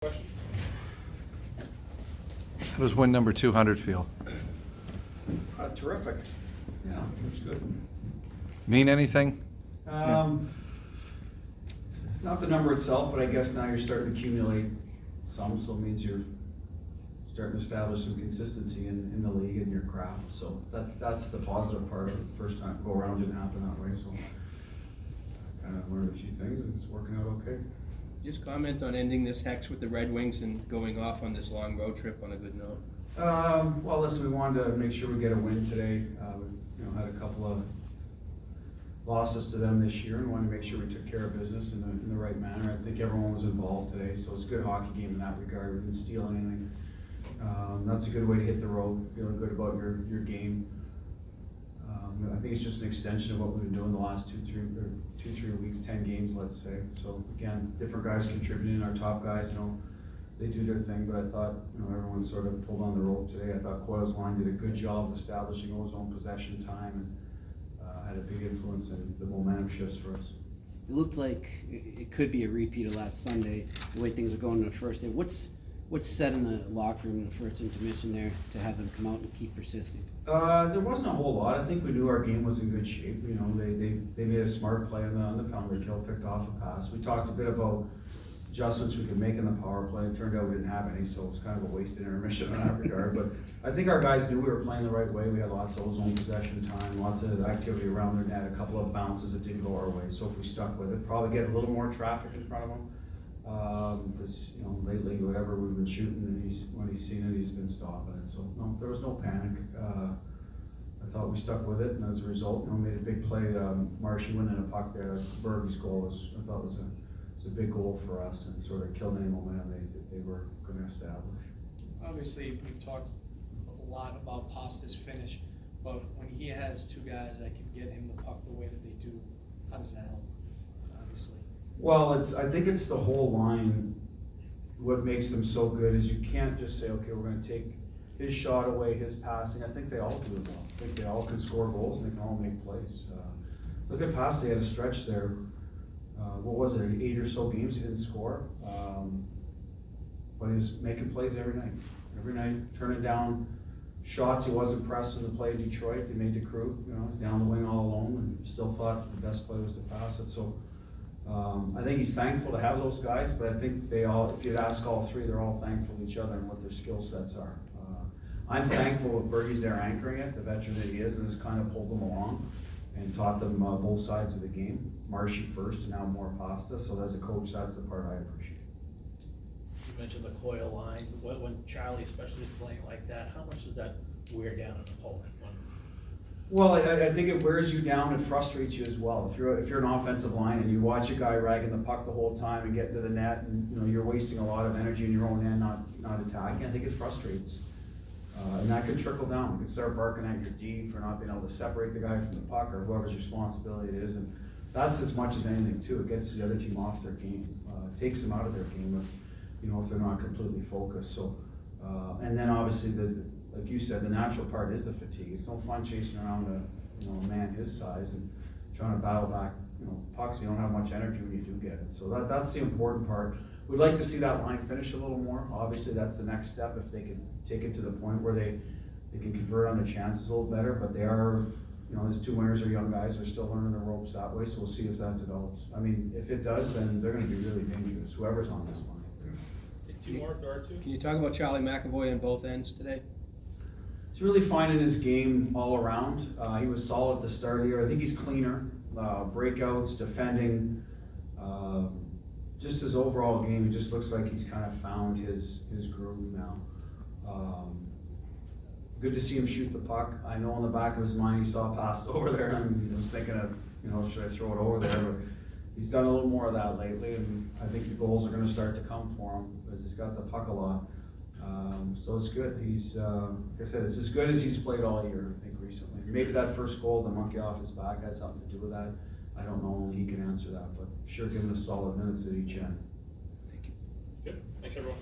Question? How does win number 200 feel? Terrific. Yeah, that's good. Mean anything? Not the number itself, but I guess now you're starting to accumulate some, so it means you're starting to establish some consistency in the league and your craft. So that's the positive part of it. First time go around didn't happen that way, so I kind of learned a few things and it's working out okay. Just comment on ending this hex with the Red Wings and going off on this long road trip on a good note. Well, listen, we wanted to make sure we get a win today. We had a couple of losses to them this year and wanted to make sure we took care of business in the right manner. I think everyone was involved today, so it's a good hockey game in that regard. We didn't steal anything. That's a good way to hit the road, feeling good about your game. I think it's just an extension of what we've been doing the last two, three weeks, 10 games, let's say. So again, different guys contributing. Our top guys, they do their thing, but I thought, everyone sort of pulled on the rope today. I thought Coyle's line did a good job of establishing his own possession time and had a big influence in the momentum shifts for us. It looked like it could be a repeat of last Sunday, the way things are going in the first day. What's said in the locker room in the first intermission there to have them come out and keep persisting? There wasn't a whole lot. I think we knew our game was in good shape. They made a smart play on the penalty kill, picked off a pass. We talked a bit about adjustments we could make in the power play. It turned out we didn't have any, so it was kind of a wasted intermission in that regard. But I think our guys knew we were playing the right way. We had lots of zone possession time, lots of activity around their net, a couple of bounces that didn't go our way. So if we stuck with it, probably get a little more traffic in front of them. Because lately, whatever we've been shooting, and when he's seen it, he's been stopping it. So no, there was no panic. I thought we stuck with it, and as a result, made a big play. Marshy winning a puck there. Bergie's goal I thought was a big goal for us, and sort of killed any momentum they were going to establish. Obviously, we've talked a lot about Pasta's finish, but when he has two guys that can get him the puck the way that they do, how does that help? Obviously. Well, I think it's the whole line. What makes them so good is you can't just say, okay, we're going to take his shot away, his passing. I think they all do it well. I think they all can score goals and they can all make plays. Look at Pasta, he had a stretch there. What was it, 8 or so games he didn't score? But he was making plays every night. Every night, turning down shots he wasn't pressing to play Detroit. He made the crew, down the wing all alone, and still thought the best play was to pass it. So I think he's thankful to have those guys, but I think they all, if you'd ask all three, they're all thankful to each other and what their skill sets are. I'm thankful that Bergie's there anchoring it, the veteran that he is, and has kind of pulled them along and taught them both sides of the game. Marshy first, and now more Pasta. So as a coach, that's the part I appreciate. You mentioned the Coyle line. When Charlie especially is playing like that, how much does that wear down an opponent? Well, I think it wears you down and frustrates you as well. If you're an offensive line and you watch a guy ragging the puck the whole time and getting to the net, and you're wasting a lot of energy in your own end, not attacking, I think it frustrates. And that could trickle down. You could start barking at your D for not being able to separate the guy from the puck or whoever's responsibility it is. And that's as much as anything too. It gets the other team off their game. It takes them out of their game if they're not completely focused. So, and then obviously like you said, the natural part is the fatigue. It's no fun chasing around a man his size and trying to battle back, pucks. You don't have much energy when you do get it. So that's the important part. We'd like to see that line finish a little more. Obviously, that's the next step if they can take it to the point where they can convert on the chances a little better. But they are, these two winners are young guys. They're still learning the ropes that way. So we'll see if that develops. I mean, if it does, then they're going to be really dangerous, whoever's on this line. Two more, if there are two. Can you talk about Charlie McAvoy on both ends today? He's really finding his game all around. He was solid at the start of the year. I think he's cleaner. Breakouts, defending, just his overall game. He just looks like he's kind of found his groove now. Good to see him shoot the puck. I know in the back of his mind he saw a pass over there and he was thinking of, should I throw it over there? But he's done a little more of that lately, and I think the goals are going to start to come for him because he's got the puck a lot. So it's good. He's, like I said, it's as good as he's played all year, I think, recently. Maybe that first goal, the monkey off his back, has something to do with that. I don't know, only he can answer that, but sure, give him a solid minutes at each end. Thank you. Good. Thanks, everyone.